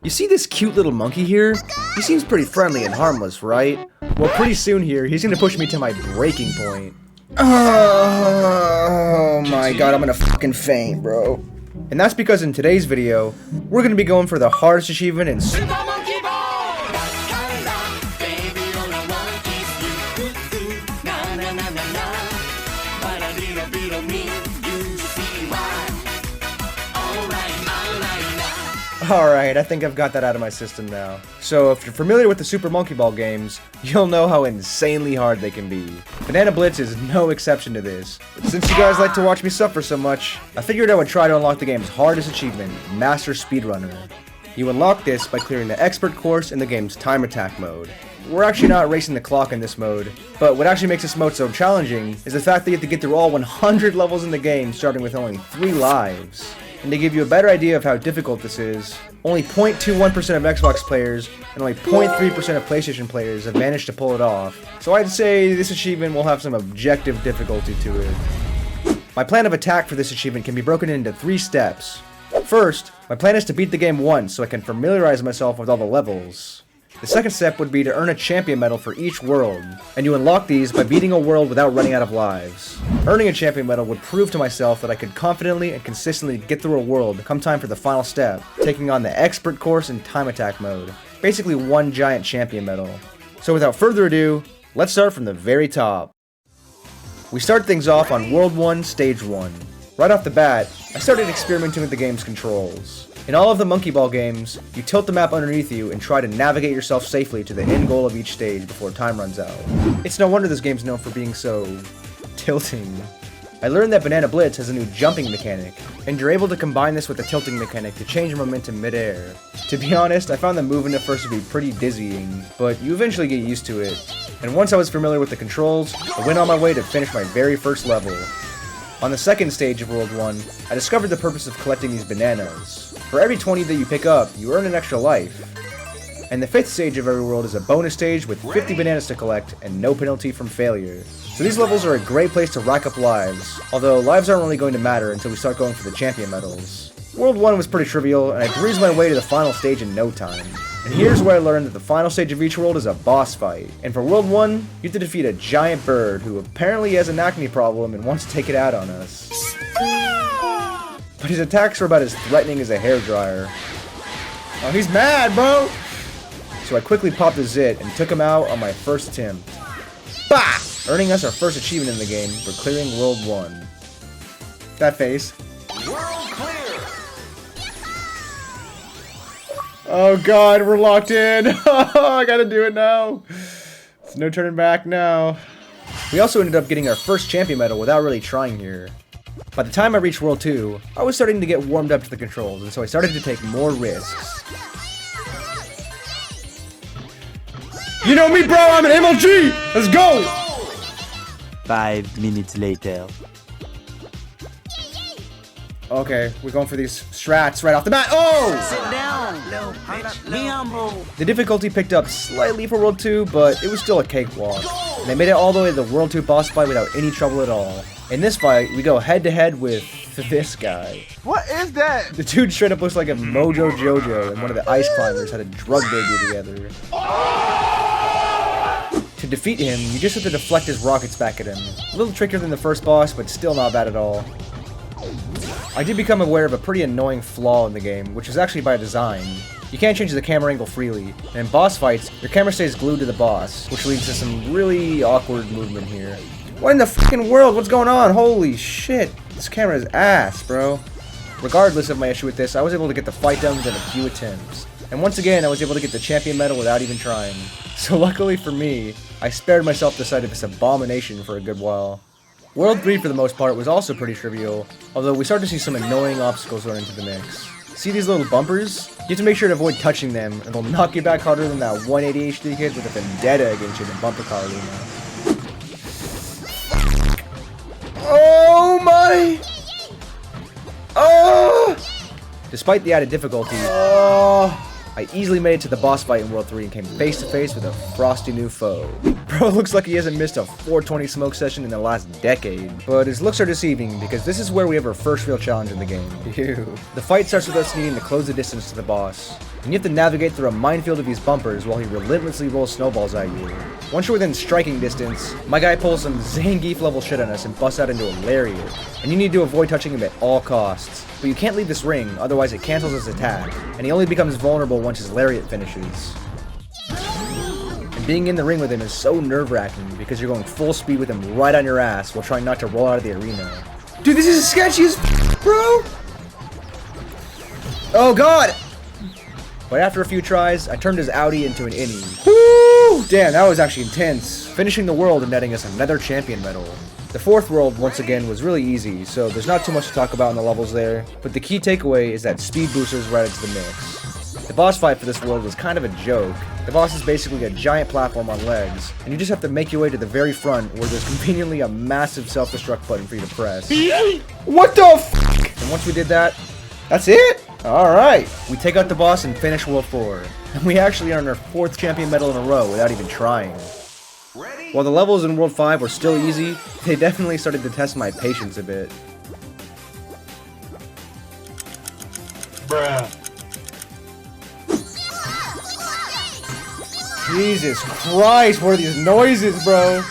You see this cute little monkey here? He seems pretty friendly and harmless, right? Well, pretty soon here, he's gonna push me to my breaking point. Oh my god, I'm gonna fucking faint, bro. And that's because in today's video, we're gonna be going for the hardest achievement in Super Monkey Ball! Alright, I think I've got that out of my system now. So, if you're familiar with the Super Monkey Ball games, you'll know how insanely hard they can be. Banana Blitz is no exception to this. Since you guys like to watch me suffer so much, I figured I would try to unlock the game's hardest achievement, Master Speedrunner. You unlock this by clearing the expert course in the game's time attack mode. We're actually not racing the clock in this mode, but what actually makes this mode so challenging is the fact that you have to get through all 100 levels in the game starting with only 3 lives. And to give you a better idea of how difficult this is, only 0.21% of Xbox players and only 0.3% of PlayStation players have managed to pull it off. So I'd say this achievement will have some objective difficulty to it. My plan of attack for this achievement can be broken into 3 steps. First, my plan is to beat the game once so I can familiarize myself with all the levels. The second step would be to earn a champion medal for each world, and you unlock these by beating a world without running out of lives. Earning a champion medal would prove to myself that I could confidently and consistently get through a world come time for the final step, taking on the expert course in time attack mode. Basically one giant champion medal. So without further ado, let's start from the very top. We start things off on World 1, Stage 1. Right off the bat, I started experimenting with the game's controls. In all of the Monkey Ball games, you tilt the map underneath you and try to navigate yourself safely to the end goal of each stage before time runs out. It's no wonder this game's known for being so tilting. I learned that Banana Blitz has a new jumping mechanic, and you're able to combine this with the tilting mechanic to change your momentum mid-air. To be honest, I found the movement at first to be pretty dizzying, but you eventually get used to it. And once I was familiar with the controls, I went on my way to finish my very first level. On the second stage of World 1, I discovered the purpose of collecting these bananas. For every 20 that you pick up, you earn an extra life. And the 5th stage of every world is a bonus stage with 50 bananas to collect and no penalty from failure. So these levels are a great place to rack up lives, although lives aren't really going to matter until we start going for the champion medals. World 1 was pretty trivial, and I breezed my way to the final stage in no time. And here's where I learned that the final stage of each world is a boss fight. And for World 1, you have to defeat a giant bird who apparently has an acne problem and wants to take it out on us. But his attacks were about as threatening as a hairdryer. Oh, he's mad, bro! So I quickly popped a zit and took him out on my first attempt. Bah! Earning us our first achievement in the game for clearing World 1. That face. World clear! Oh god, we're locked in! I gotta do it now! There's no turning back now. We also ended up getting our first champion medal without really trying here. By the time I reached World 2, I was starting to get warmed up to the controls, and so I started to take more risks. You know me, bro! I'm an MLG! Let's go! 5 minutes later. Okay, we're going for these strats right off the bat. Oh! Sit down, little bitch. Be humble. The difficulty picked up slightly for World 2, but it was still a cakewalk. And I made it all the way to the World 2 boss fight without any trouble at all. In this fight, we go head-to-head with this guy. What is that? The dude straight up looks like a Mojo Jojo and one of the ice climbers had a drug baby together. To defeat him, you just have to deflect his rockets back at him. A little trickier than the first boss, but still not bad at all. I did become aware of a pretty annoying flaw in the game, which is actually by design. You can't change the camera angle freely, and in boss fights, your camera stays glued to the boss, which leads to some really awkward movement here. What in the fucking world? What's going on? Holy shit. This camera is ass, bro. Regardless of my issue with this, I was able to get the fight done within a few attempts. And once again, I was able to get the champion medal without even trying. So luckily for me, I spared myself the sight of this abomination for a good while. World 3 for the most part was also pretty trivial, although we start to see some annoying obstacles run into the mix. See these little bumpers? You have to make sure to avoid touching them, and they'll knock you back harder than that 180 HD kid with a vendetta against you in Bumper Car Arena. Oh my! Oh! Despite the added difficulty, I easily made it to the boss fight in World 3 and came face to face with a frosty new foe. Bro looks like he hasn't missed a 420 smoke session in the last decade. But his looks are deceiving because this is where we have our first real challenge in the game. Ew. The fight starts with us needing to close the distance to the boss. and you have to navigate through a minefield of these bumpers while he relentlessly rolls snowballs at you. Once you're within striking distance, my guy pulls some Zangief level shit on us and busts out into a lariat, and you need to avoid touching him at all costs. But you can't leave this ring, otherwise it cancels his attack, and he only becomes vulnerable once his lariat finishes. And being in the ring with him is so nerve-wracking because you're going full speed with him right on your ass while trying not to roll out of the arena. Dude, this is sketchy as bro! Oh god! But after a few tries, I turned his Audi into an innie. Woo! Damn, that was actually intense. Finishing the world and netting us another champion medal. The fourth world, once again, was really easy, so there's not too much to talk about in the levels there, but the key takeaway is that speed boosters right into the mix. The boss fight for this world was kind of a joke. The boss is basically a giant platform on legs, and you just have to make your way to the very front where there's conveniently a massive self-destruct button for you to press. What the f***? And once we did that, that's it? Alright, we take out the boss and finish World 4. And we actually earned our 4th champion medal in a row without even trying. While the levels in World 5 were still easy, they definitely started to test my patience a bit. Bruh. Jesus Christ, what are these noises, bro?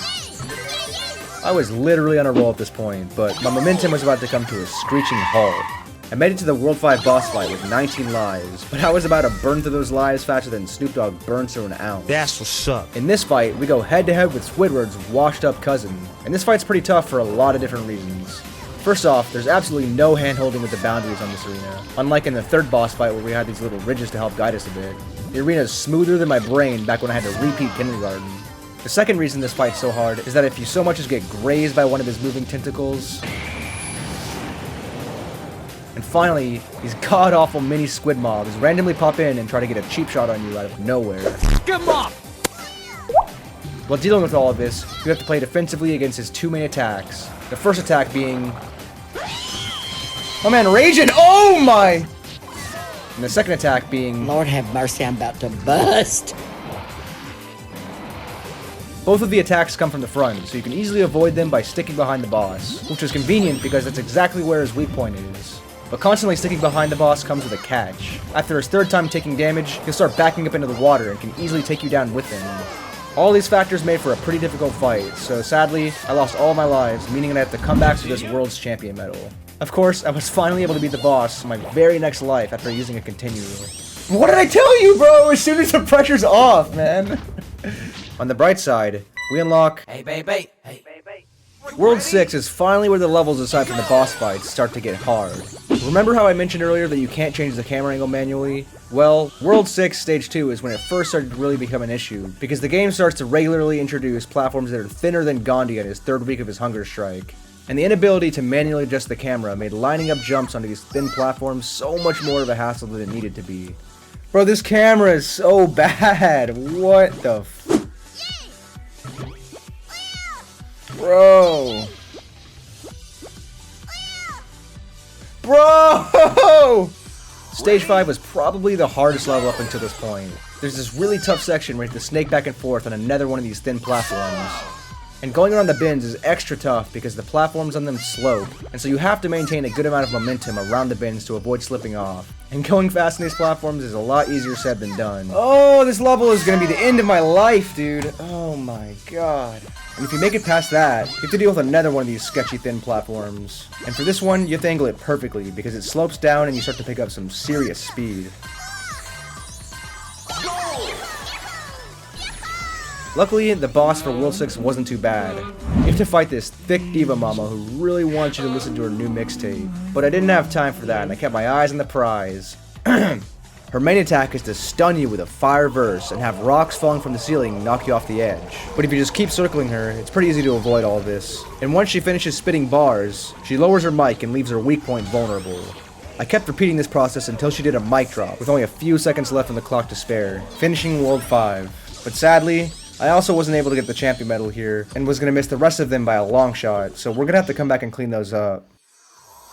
I was literally on a roll at this point, but my momentum was about to come to a screeching halt. I made it to the World 5 boss fight with 19 lives, but I was about to burn through those lives faster than Snoop Dogg burns through an ounce. That's what's up. In this fight, we go head to head with Squidward's washed up cousin, and this fight's pretty tough for a lot of different reasons. First off, there's absolutely no hand-holding with the boundaries on this arena, unlike in the third boss fight where we had these little ridges to help guide us a bit. The arena is smoother than my brain back when I had to repeat kindergarten. The second reason this fight's so hard is that if you so much as get grazed by one of his moving tentacles... And finally, these god-awful mini squid mobs randomly pop in and try to get a cheap shot on you out of nowhere. Get him off! While dealing with all of this, you have to play defensively against his two main attacks. The first attack being... Oh man, raging! Oh my! And the second attack being... Lord have mercy, I'm about to bust. Both of the attacks come from the front, so you can easily avoid them by sticking behind the boss, which is convenient because that's exactly where his weak point is. But constantly sticking behind the boss comes with a catch. After his third time taking damage, he'll start backing up into the water and can easily take you down with him. All these factors made for a pretty difficult fight, so sadly, I lost all my lives, meaning that I have to come back to this World's Champion medal. Of course, I was finally able to beat the boss in my very next life after using a continue. What did I tell you, bro? As soon as the pressure's off, man. On the bright side, we unlock... Hey, baby. Hey. World 6 is finally where the levels aside from the boss fights start to get hard. Remember how I mentioned earlier that you can't change the camera angle manually? Well, World 6 Stage 2 is when it first started to really become an issue, because the game starts to regularly introduce platforms that are thinner than Gandhi on his third week of his hunger strike. And the inability to manually adjust the camera made lining up jumps onto these thin platforms so much more of a hassle than it needed to be. Bro, this camera is so bad. What the f... Bro! Bro! Stage 5 was probably the hardest level up until this point. There's this really tough section where you have to snake back and forth on another one of these thin platforms. And going around the bins is extra tough because the platforms on them slope, and so you have to maintain a good amount of momentum around the bins to avoid slipping off. And going fast on these platforms is a lot easier said than done. Oh, this level is gonna be the end of my life, dude. Oh my god. And if you make it past that, you have to deal with another one of these sketchy thin platforms. And for this one, you have to angle it perfectly because it slopes down and you start to pick up some serious speed. Luckily, the boss for World 6 wasn't too bad. You have to fight this thick diva mama who really wants you to listen to her new mixtape. But I didn't have time for that and I kept my eyes on the prize. Her main attack is to stun you with a fire verse and have rocks falling from the ceiling knock you off the edge. But if you just keep circling her, it's pretty easy to avoid all this. And once she finishes spitting bars, she lowers her mic and leaves her weak point vulnerable. I kept repeating this process until she did a mic drop, with only a few seconds left on the clock to spare, finishing World 5. But sadly, I also wasn't able to get the champion medal here, and was going to miss the rest of them by a long shot, so we're going to have to come back and clean those up.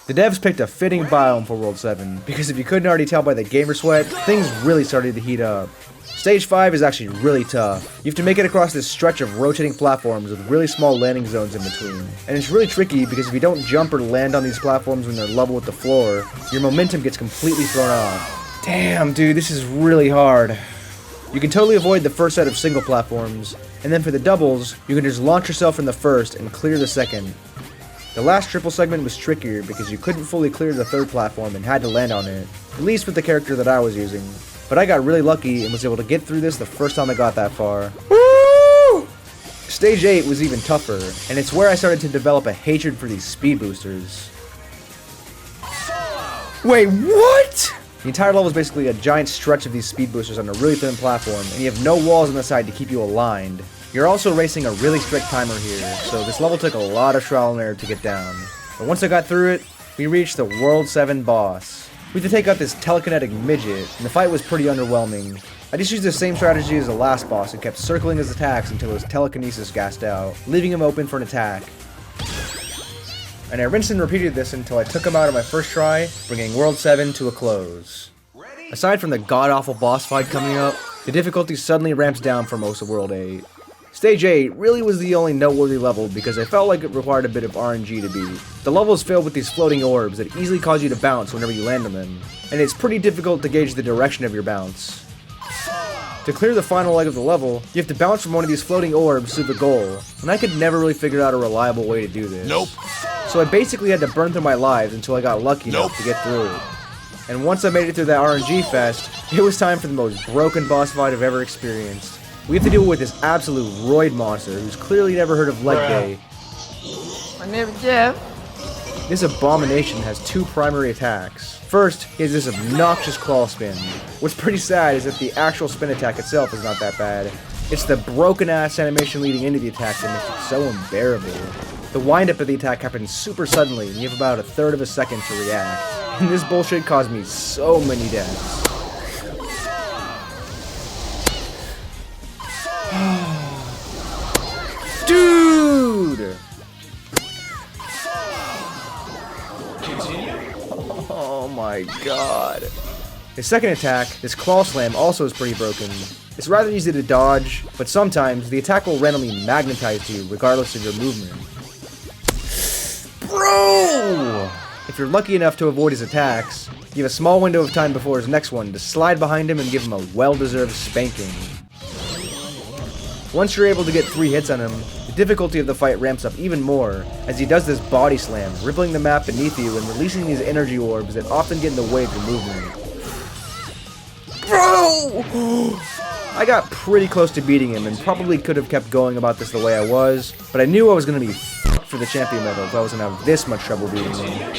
The devs picked a fitting biome for World 7, because if you couldn't already tell by the gamer sweat, things really started to heat up. Stage 5 is actually really tough. You have to make it across this stretch of rotating platforms with really small landing zones in between. And it's really tricky because if you don't jump or land on these platforms when they're level with the floor, your momentum gets completely thrown off. Damn, dude, this is really hard. You can totally avoid the first set of single platforms, and then for the doubles, you can just launch yourself from the first and clear the second. The last triple segment was trickier because you couldn't fully clear the third platform and had to land on it, at least with the character that I was using. But I got really lucky and was able to get through this the first time I got that far. Woo! Stage 8 was even tougher, and it's where I started to develop a hatred for these speed boosters. Wait, what? The entire level is basically a giant stretch of these speed boosters on a really thin platform, and you have no walls on the side to keep you aligned. You're also racing a really strict timer here, so this level took a lot of trial and error to get down. But once I got through it, we reached the World 7 boss. We had to take out this telekinetic midget, and the fight was pretty underwhelming. I just used the same strategy as the last boss and kept circling his attacks until his telekinesis gassed out, leaving him open for an attack. And I rinsed and repeated this until I took him out on my first try, bringing World 7 to a close. Aside from the god-awful boss fight coming up, the difficulty suddenly ramps down for most of World 8. Stage 8 really was the only noteworthy level because I felt like it required a bit of RNG to beat. The level is filled with these floating orbs that easily cause you to bounce whenever you land on them, and it's pretty difficult to gauge the direction of your bounce. To clear the final leg of the level, you have to bounce from one of these floating orbs to the goal, and I could never really figure out a reliable way to do this. So I basically had to burn through my lives until I got lucky enough to get through it. And once I made it through that RNG fest, it was time for the most broken boss fight I've ever experienced. We have to deal with this absolute roid monster who's clearly never heard of leg day. My name is Jeff. This abomination has two primary attacks. First, he has this obnoxious claw spin. What's pretty sad is that the actual spin attack itself is not that bad. It's the broken ass animation leading into the attack that makes it so unbearable. The wind-up of the attack happens super suddenly, and you have about a third of a second to react. And this bullshit caused me so many deaths. Dude! Oh my god. His second attack, this claw slam, also is pretty broken. It's rather easy to dodge, but sometimes the attack will randomly magnetize you regardless of your movement. Bro! If you're lucky enough to avoid his attacks, you have a small window of time before his next one to slide behind him and give him a well-deserved spanking. Once you're able to get 3 hits on him, the difficulty of the fight ramps up even more as he does this body slam, rippling the map beneath you and releasing these energy orbs that often get in the way of your movement. Bro! I got pretty close to beating him and probably could have kept going about this the way I was, but I knew I was going to be f***ed for the champion medal if I was going to have this much trouble beating him.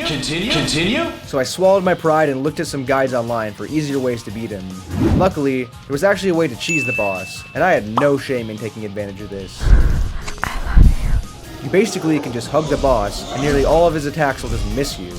Continue? So I swallowed my pride and looked at some guides online for easier ways to beat him. Luckily, there was actually a way to cheese the boss, and I had no shame in taking advantage of this. You basically can just hug the boss, and nearly all of his attacks will just miss you.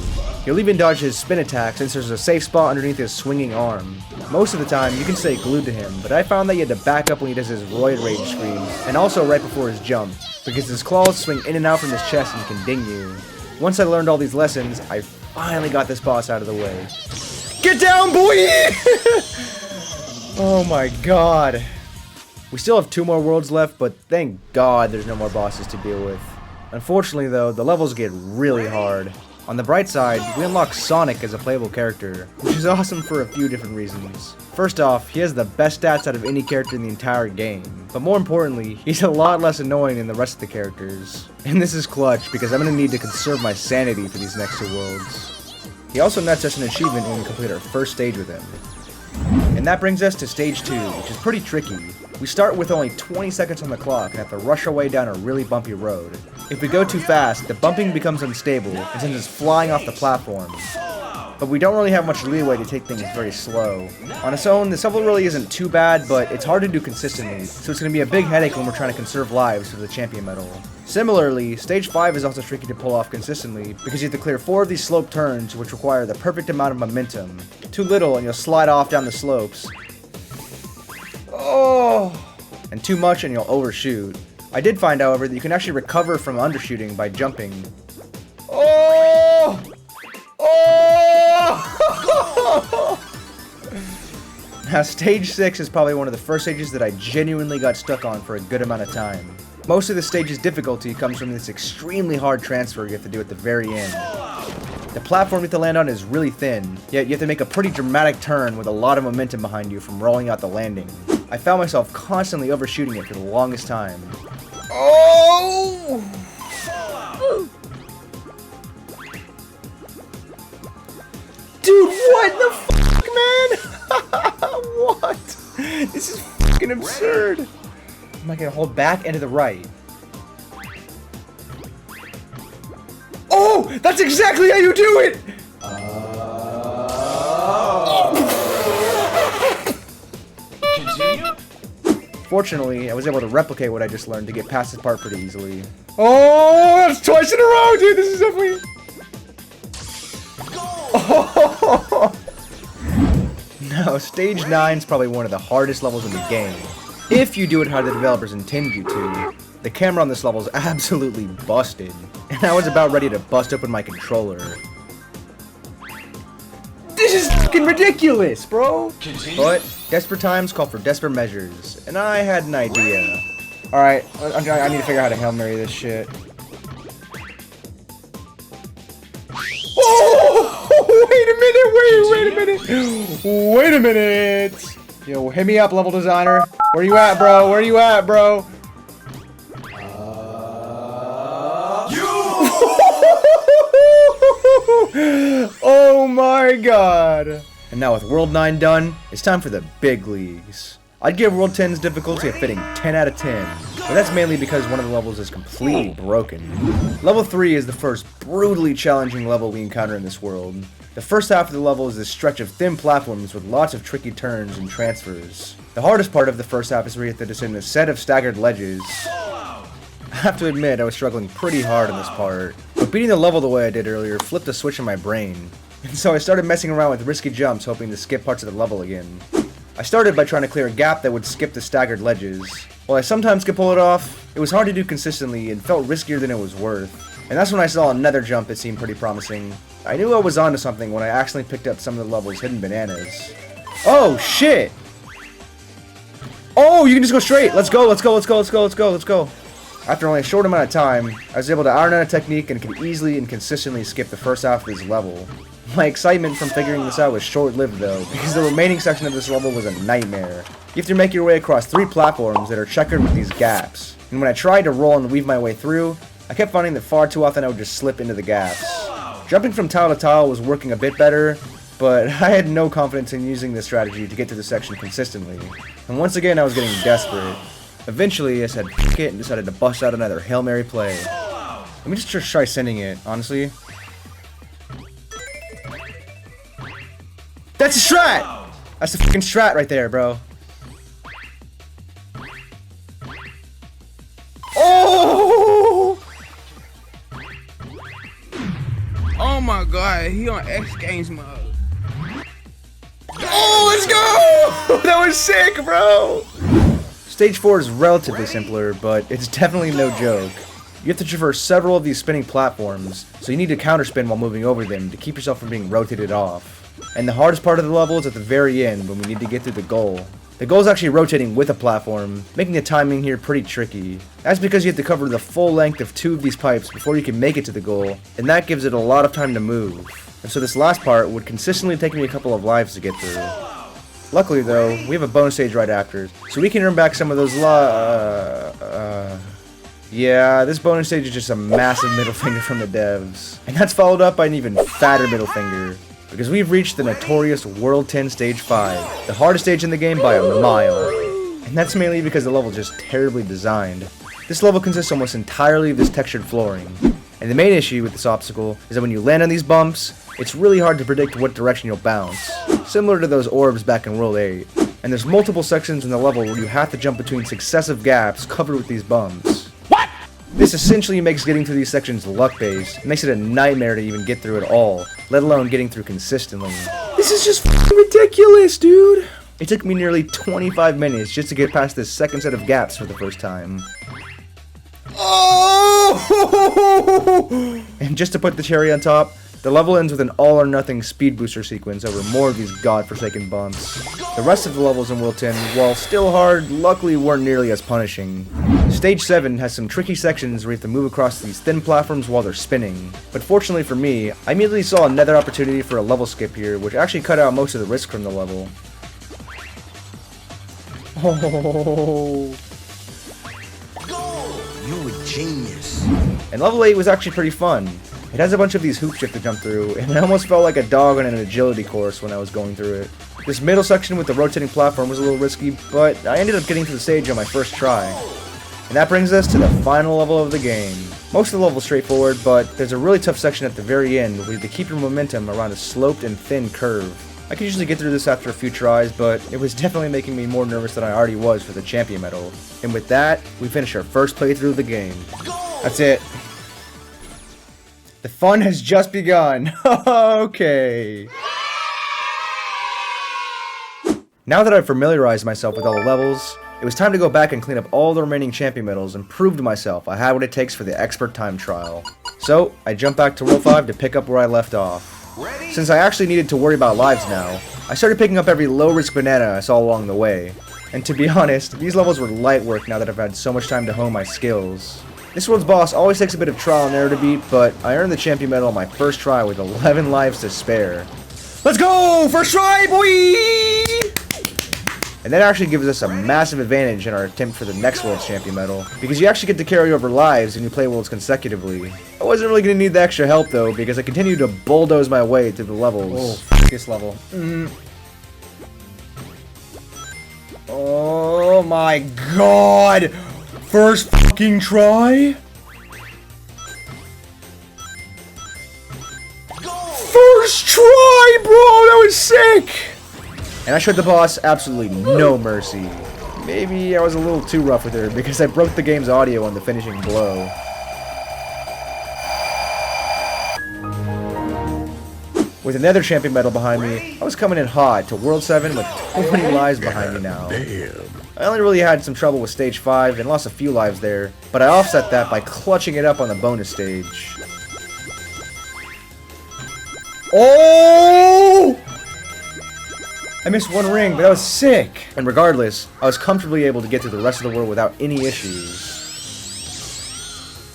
You'll even dodge his spin attack since there's a safe spot underneath his swinging arm. Most of the time, you can stay glued to him, but I found that you had to back up when he does his roid rage scream, and also right before his jump, because his claws swing in and out from his chest and can ding you. Once I learned all these lessons, I finally got this boss out of the way. Get down, boy! Oh my god. We still have 2 more worlds left, but thank god there's no more bosses to deal with. Unfortunately though, the levels get really hard. On the bright side, we unlock Sonic as a playable character, which is awesome for a few different reasons. First off, he has the best stats out of any character in the entire game, but more importantly, he's a lot less annoying than the rest of the characters. And this is clutch because I'm going to need to conserve my sanity for these next 2 worlds. He also nets us an achievement when we complete our first stage with him. And that brings us to stage 2, which is pretty tricky. We start with only 20 seconds on the clock and have to rush our way down a really bumpy road. If we go too fast, the bumping becomes unstable and sends us flying off the platform. But we don't really have much leeway to take things very slow. On its own, this level really isn't too bad, but it's hard to do consistently, so it's going to be a big headache when we're trying to conserve lives for the champion medal. Similarly, stage 5 is also tricky to pull off consistently, because you have to clear 4 of these slope turns which require the perfect amount of momentum. Too little and you'll slide off down the slopes. Oh! And too much and you'll overshoot. I did find, however, that you can actually recover from undershooting by jumping. Oh! Oh! Now, stage 6 is probably one of the first stages that I genuinely got stuck on for a good amount of time. Most of the stage's difficulty comes from this extremely hard transfer you have to do at the very end. The platform you have to land on is really thin, yet you have to make a pretty dramatic turn with a lot of momentum behind you from rolling out the landing. I found myself constantly overshooting it for the longest time. Oh! Dude, what the fuck, man? What? This is fucking absurd. Am I gonna hold back and to the right? Oh, that's exactly how you do it! Continue? Fortunately, I was able to replicate what I just learned to get past this part pretty easily. Oh, that's twice in a row, dude! This is definitely... Oh. No, stage 9 is probably one of the hardest levels in the game. If you do it how the developers intend you to. The camera on this level is absolutely busted, and I was about ready to bust open my controller. This is fucking ridiculous, bro! Continue. But desperate times call for desperate measures, and I had an idea. Alright, I need to figure out how to Hail Mary this shit. Oh! Wait a minute! Yo, hit me up, level designer. Where you at, bro? Where you at, bro? Oh my god! And now with World 9 done, it's time for the big leagues. I'd give World 10's difficulty a fitting 10 out of 10, but that's mainly because one of the levels is completely broken. Level 3 is the first brutally challenging level we encounter in this world. The first half of the level is this stretch of thin platforms with lots of tricky turns and transfers. The hardest part of the first half is where you have to descend a set of staggered ledges. I have to admit, I was struggling pretty hard on this part, but beating the level the way I did earlier flipped a switch in my brain, and so I started messing around with risky jumps hoping to skip parts of the level again. I started by trying to clear a gap that would skip the staggered ledges. While I sometimes could pull it off, it was hard to do consistently and felt riskier than it was worth, and that's when I saw another jump that seemed pretty promising. I knew I was onto something when I accidentally picked up some of the level's hidden bananas. Oh shit! Oh, you can just go straight! Let's go, let's go, let's go, let's go, let's go, let's go! After only a short amount of time, I was able to iron out a technique and could easily and consistently skip the first half of this level. My excitement from figuring this out was short-lived though, because the remaining section of this level was a nightmare. You have to make your way across 3 platforms that are checkered with these gaps, and when I tried to roll and weave my way through, I kept finding that far too often I would just slip into the gaps. Jumping from tile to tile was working a bit better, but I had no confidence in using this strategy to get to this section consistently, and once again I was getting desperate. Eventually, I said f*** it and decided to bust out another Hail Mary play. Let me just try sending it, honestly. That's a strat! That's a fucking strat right there, bro. Oh! Oh my god, he on X Games mode. Oh, let's go! That was sick, bro! Stage 4 is relatively simpler, but it's definitely no joke. You have to traverse several of these spinning platforms, so you need to counterspin while moving over them to keep yourself from being rotated off. And the hardest part of the level is at the very end when we need to get through the goal. The goal is actually rotating with a platform, making the timing here pretty tricky. That's because you have to cover the full length of 2 of these pipes before you can make it to the goal, and that gives it a lot of time to move. And so this last part would consistently take me a couple of lives to get through. Luckily though, we have a bonus stage right after, so we can earn back some of those yeah, this bonus stage is just a massive middle finger from the devs. And that's followed up by an even fatter middle finger, because we've reached the notorious World 10 Stage 5, the hardest stage in the game by a mile. And that's mainly because the level is just terribly designed. This level consists almost entirely of this textured flooring. And the main issue with this obstacle is that when you land on these bumps, it's really hard to predict what direction you'll bounce, similar to those orbs back in World 8. And there's multiple sections in the level where you have to jump between successive gaps covered with these bumps. What? This essentially makes getting through these sections luck-based. It makes it a nightmare to even get through at all, let alone getting through consistently. This is just f***ing ridiculous, dude! It took me nearly 25 minutes just to get past this second set of gaps for the first time. Oh! And just to put the cherry on top, the level ends with an all-or-nothing speed booster sequence over more of these godforsaken bumps. The rest of the levels in World 10, while still hard, luckily weren't nearly as punishing. Stage Stage 7 has some tricky sections where you have to move across these thin platforms while they're spinning. But fortunately for me, I immediately saw another opportunity for a level skip here, which actually cut out most of the risk from the level. Oh. You a genius. And level 8 was actually pretty fun. It has a bunch of these hoops you have to jump through, and I almost felt like a dog on an agility course when I was going through it. This middle section with the rotating platform was a little risky, but I ended up getting to the stage on my first try. And that brings us to the final level of the game. Most of the level is straightforward, but there's a really tough section at the very end where you have to keep your momentum around a sloped and thin curve. I could usually get through this after a few tries, but it was definitely making me more nervous than I already was for the champion medal. And with that, we finish our first playthrough of the game. That's it. The fun has just begun. Okay. Now that I've familiarized myself with all the levels, it was time to go back and clean up all the remaining champion medals and prove to myself I had what it takes for the expert time trial. So, I jumped back to World 5 to pick up where I left off. Since I actually needed to worry about lives now, I started picking up every low-risk banana I saw along the way. And to be honest, these levels were light work now that I've had so much time to hone my skills. This world's boss always takes a bit of trial and error to beat, but I earned the champion medal on my first try with 11 lives to spare. Let's go! First try, boy! And that actually gives us a massive advantage in our attempt for the next World's Champion medal, because you actually get to carry over lives when you play Worlds consecutively. I wasn't really going to need the extra help though, because I continued to bulldoze my way through the levels. Oh, this level. Oh my god! First fucking try? First try, bro! That was sick! And I showed the boss absolutely no mercy. Maybe I was a little too rough with her because I broke the game's audio on the finishing blow. With another champion medal behind me, I was coming in hot to World 7 with 20 lives behind me now. I only really had some trouble with stage 5 and lost a few lives there, but I offset that by clutching it up on the bonus stage. Oh! I missed one ring, but that was sick! And regardless, I was comfortably able to get through the rest of the world without any issues.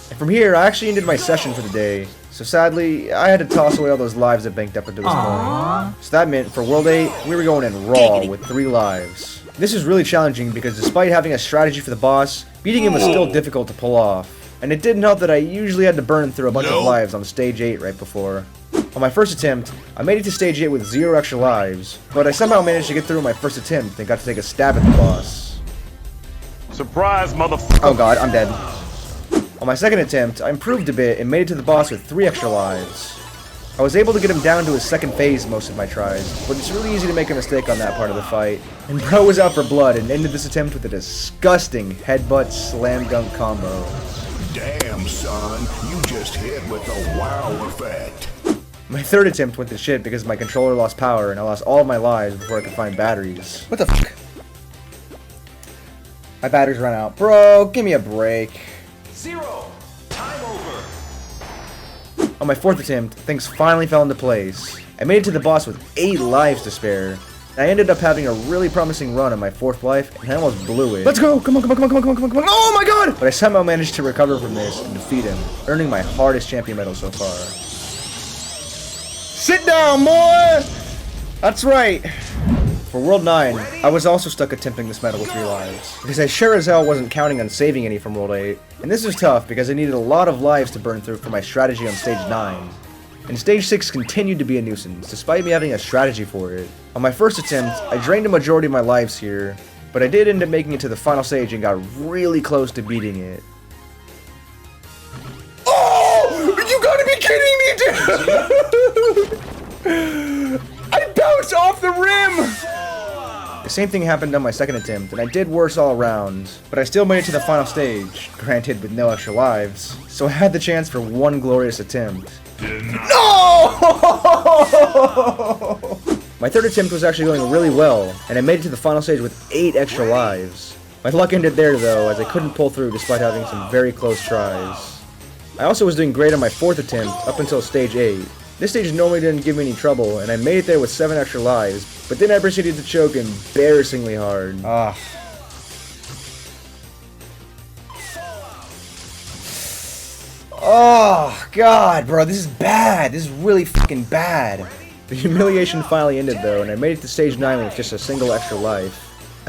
And from here, I actually ended my session for the day, so sadly, I had to toss away all those lives that banked up until this point. So that meant, for World 8, we were going in raw with 3 lives. This is really challenging because despite having a strategy for the boss, beating him was still difficult to pull off. And it didn't help that I usually had to burn through a bunch of lives on stage 8 right before. On my first attempt, I made it to stage 8 with 0 extra lives, but I somehow managed to get through my first attempt and got to take a stab at the boss. Surprise, motherfucker! Oh god, I'm dead. On my second attempt, I improved a bit and made it to the boss with 3 extra lives. I was able to get him down to his second phase most of my tries, but it's really easy to make a mistake on that part of the fight. And bro was out for blood and ended this attempt with a disgusting headbutt slam dunk combo. Damn, son, you just hit with the wow effect. My third attempt went to shit because my controller lost power and I lost all of my lives before I could find batteries. What the fuck? My batteries ran out. Bro, give me a break. 0. Time over. On my fourth attempt, things finally fell into place. I made it to the boss with 8 lives to spare. I ended up having a really promising run on my 4th life, and I almost blew it. Let's go! Come on, come on, come on, come on, come on, come on, come on! Oh my god! But I somehow managed to recover from this and defeat him, earning my hardest champion medal so far. Sit down, boy! That's right. For World 9, I was also stuck attempting this medal with 3 lives, because I sure as hell wasn't counting on saving any from World 8. And this was tough because I needed a lot of lives to burn through for my strategy on stage 9. And stage 6 continued to be a nuisance, despite me having a strategy for it. On my first attempt, I drained a majority of my lives here, but I did end up making it to the final stage and got really close to beating it. Oh! You gotta be kidding me, dude! I bounced off the rim! The same thing happened on my second attempt, and I did worse all around, but I still made it to the final stage, granted with no extra lives, so I had the chance for one glorious attempt. No! My third attempt was actually going really well, and I made it to the final stage with 8 extra lives. My luck ended there though, as I couldn't pull through despite having some very close tries. I also was doing great on my 4th attempt up until stage 8. This stage normally didn't give me any trouble, and I made it there with 7 extra lives, but then I proceeded to choke embarrassingly hard. Oh, God, bro, this is bad. This is really fucking bad. The humiliation finally ended, though, and I made it to stage 9 with just a single extra life.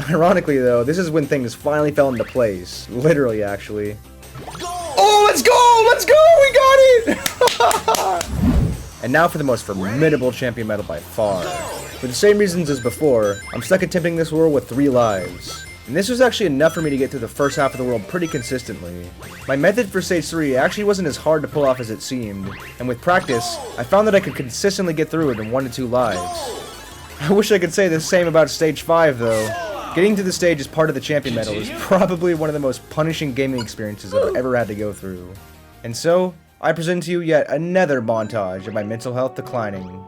Ironically, though, this is when things finally fell into place. Literally, actually. Oh, let's go! Let's go! We got it! And now for the most formidable champion medal by far. For the same reasons as before, I'm stuck attempting this world with 3 lives. And this was actually enough for me to get through the first half of the world pretty consistently. My method for stage 3 actually wasn't as hard to pull off as it seemed, and with practice, I found that I could consistently get through it in 1 to 2 lives. I wish I could say the same about stage 5 though. Getting to the stage as part of the champion medal is probably one of the most punishing gaming experiences I've ever had to go through. And so, I present to you yet another montage of my mental health declining.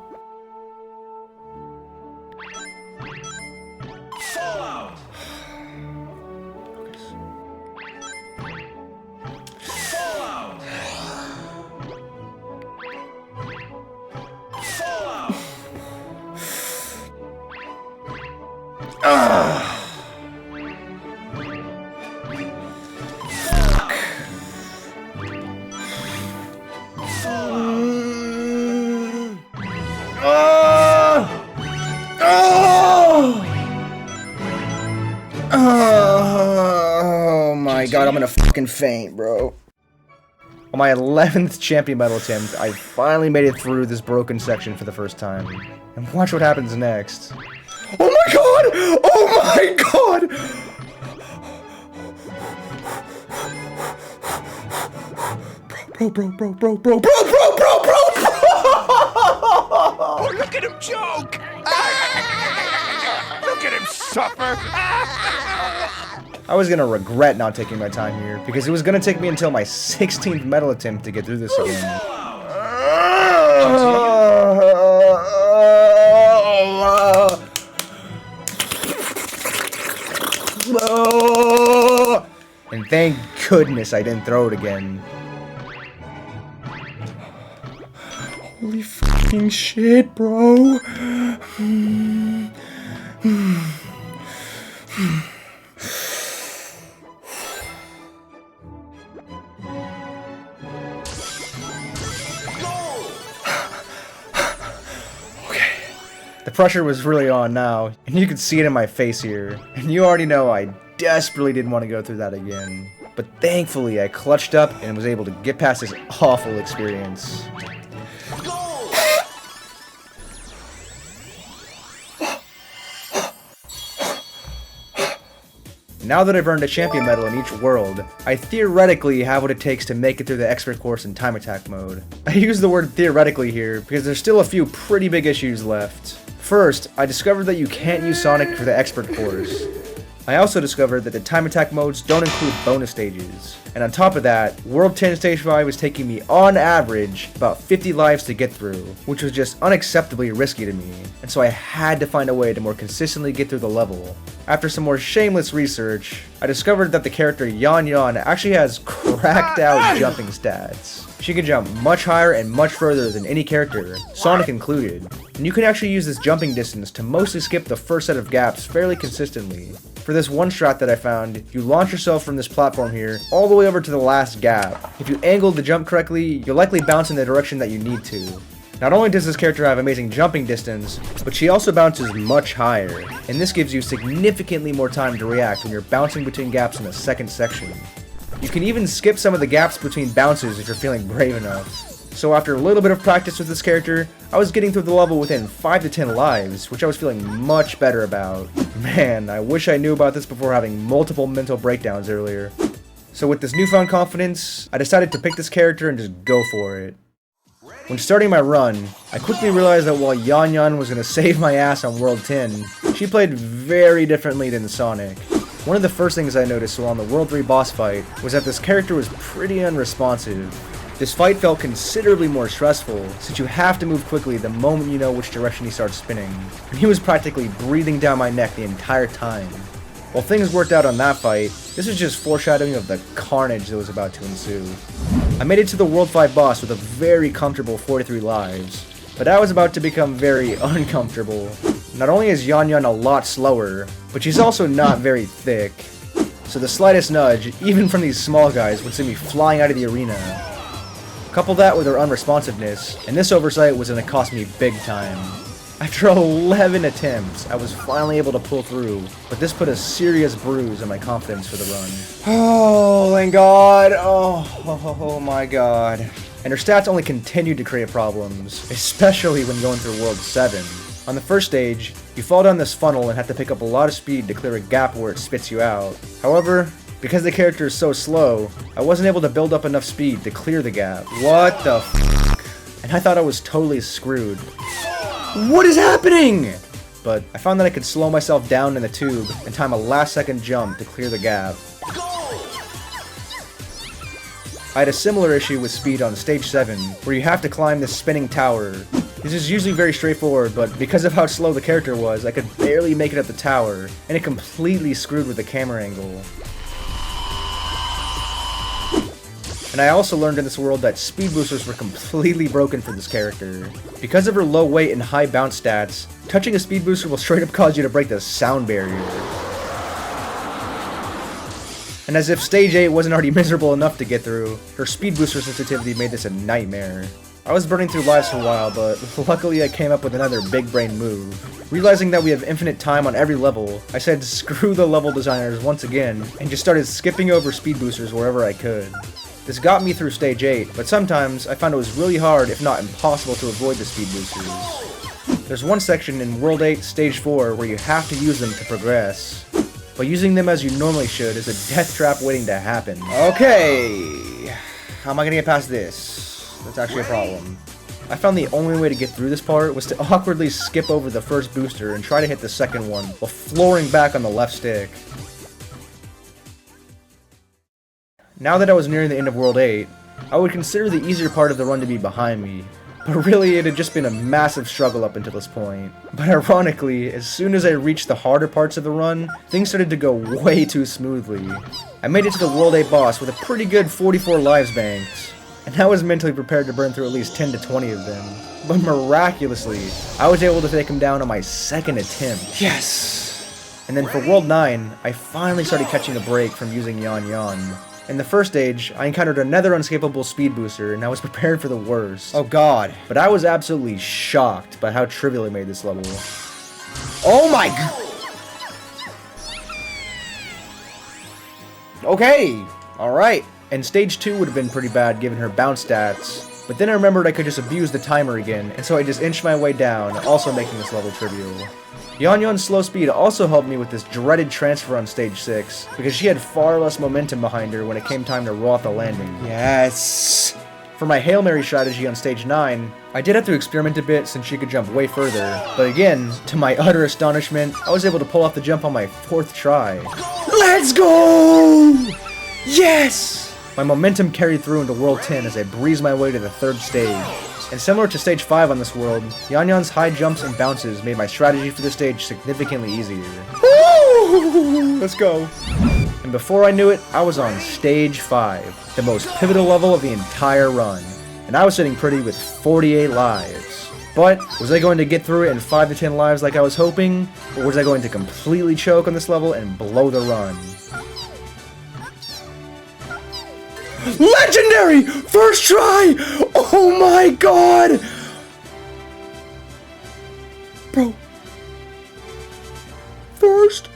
Oh my god, I'm gonna fucking faint, bro. On my 11th champion medal attempt, I finally made it through this broken section for the first time. And watch what happens next. Oh my god! Oh my god! Bro. Oh, look at him choke! Look at him suffer! I was gonna regret not taking my time here, because it was gonna take me until my 16th medal attempt to get through this again. And thank goodness I didn't throw it again. Holy fucking shit, bro. The pressure was really on now, and you could see it in my face here. And you already know I desperately didn't want to go through that again. But thankfully, I clutched up and was able to get past this awful experience. Now that I've earned a champion medal in each world, I theoretically have what it takes to make it through the expert course in time attack mode. I use the word theoretically here because there's still a few pretty big issues left. First, I discovered that you can't use Sonic for the expert course. I also discovered that the time attack modes don't include bonus stages. And on top of that, World 10 Stage 5 was taking me, on average, about 50 lives to get through, which was just unacceptably risky to me, and so I had to find a way to more consistently get through the level. After some more shameless research, I discovered that the character Yan Yan actually has cracked out jumping stats. She can jump much higher and much further than any character, Sonic included, and you can actually use this jumping distance to mostly skip the first set of gaps fairly consistently. For this one strat that I found, you launch yourself from this platform here all the way over to the last gap. If you angle the jump correctly, you'll likely bounce in the direction that you need to. Not only does this character have amazing jumping distance, but she also bounces much higher, and this gives you significantly more time to react when you're bouncing between gaps in the second section. You can even skip some of the gaps between bounces if you're feeling brave enough. So after a little bit of practice with this character, I was getting through the level within 5 to 10 lives, which I was feeling much better about. Man, I wish I knew about this before having multiple mental breakdowns earlier. So with this newfound confidence, I decided to pick this character and just go for it. When starting my run, I quickly realized that while Yan Yan was going to save my ass on World 10, she played very differently than Sonic. One of the first things I noticed while on the World 3 boss fight was that this character was pretty unresponsive. This fight felt considerably more stressful, since you have to move quickly the moment you know which direction he starts spinning. And he was practically breathing down my neck the entire time. While things worked out on that fight, this was just foreshadowing of the carnage that was about to ensue. I made it to the World 5 boss with a very comfortable 43 lives, but I was about to become very uncomfortable. Not only is Yan Yan a lot slower, but she's also not very thick. So the slightest nudge, even from these small guys, would send me flying out of the arena. Couple that with her unresponsiveness, and this oversight was gonna cost me big time. After 11 attempts, I was finally able to pull through, but this put a serious bruise on my confidence for the run. Oh, thank God. Oh my God. And her stats only continued to create problems, especially when going through World 7. On the first stage, you fall down this funnel and have to pick up a lot of speed to clear a gap where it spits you out. However, because the character is so slow, I wasn't able to build up enough speed to clear the gap. What the f***? And I thought I was totally screwed. What is happening? But I found that I could slow myself down in the tube and time a last second jump to clear the gap. I had a similar issue with speed on stage 7, where you have to climb this spinning tower. This is usually very straightforward, but because of how slow the character was, I could barely make it up the tower, and it completely screwed with the camera angle. And I also learned in this world that speed boosters were completely broken for this character. Because of her low weight and high bounce stats, touching a speed booster will straight up cause you to break the sound barrier. And as if stage 8 wasn't already miserable enough to get through, her speed booster sensitivity made this a nightmare. I was burning through lives for a while, but luckily I came up with another big brain move. Realizing that we have infinite time on every level, I said screw the level designers once again, and just started skipping over speed boosters wherever I could. This got me through stage 8, but sometimes I found it was really hard, if not impossible, to avoid the speed boosters. There's one section in World 8, Stage 4, where you have to use them to progress. But using them as you normally should is a death trap waiting to happen. Okay, how am I gonna get past this? That's actually a problem. I found the only way to get through this part was to awkwardly skip over the first booster and try to hit the second one, while flooring back on the left stick. Now that I was nearing the end of World 8, I would consider the easier part of the run to be behind me, but really it had just been a massive struggle up until this point. But ironically, as soon as I reached the harder parts of the run, things started to go way too smoothly. I made it to the World 8 boss with a pretty good 44 lives banked, and I was mentally prepared to burn through at least 10 to 20 of them. But miraculously, I was able to take him down on my second attempt. Yes! And then for World 9, I finally started catching a break from using Yan Yan. In the first stage, I encountered another unescapable speed booster, and I was prepared for the worst. Oh God. But I was absolutely shocked by how trivial it made this level. Oh my god! Okay, alright. And stage 2 would have been pretty bad given her bounce stats, but then I remembered I could just abuse the timer again, and so I just inched my way down, also making this level trivial. Yan Yan's slow speed also helped me with this dreaded transfer on stage 6, because she had far less momentum behind her when it came time to roll out the landing. Yes! For my Hail Mary strategy on stage 9, I did have to experiment a bit since she could jump way further, but again, to my utter astonishment, I was able to pull off the jump on my 4th try. Let's go! Yes! My momentum carried through into World 10 as I breezed my way to the 3rd stage. And similar to stage 5 on this world, Yan Yan's high jumps and bounces made my strategy for this stage significantly easier. Woo! Let's go. And before I knew it, I was on stage 5, the most pivotal level of the entire run. And I was sitting pretty with 48 lives. But, was I going to get through it in 5 to 10 lives like I was hoping? Or was I going to completely choke on this level and blow the run? Legendary! First try! Oh my god! Bro. First.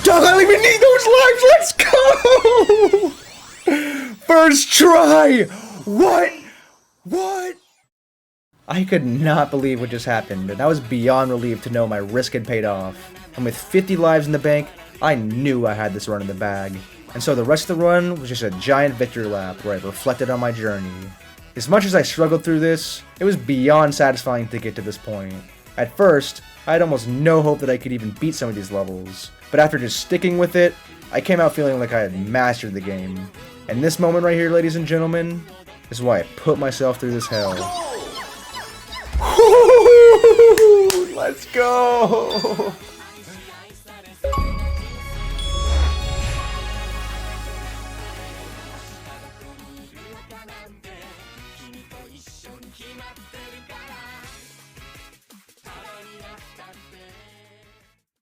Don't let me need those lives! Let's go! First try! What? What? I could not believe what just happened, and I was beyond relieved to know my risk had paid off. And with 50 lives in the bank, I knew I had this run in the bag. And so the rest of the run was just a giant victory lap where I reflected on my journey. As much as I struggled through this, it was beyond satisfying to get to this point. At first, I had almost no hope that I could even beat some of these levels, but after just sticking with it, I came out feeling like I had mastered the game. And this moment right here, ladies and gentlemen, is why I put myself through this hell. Let's go!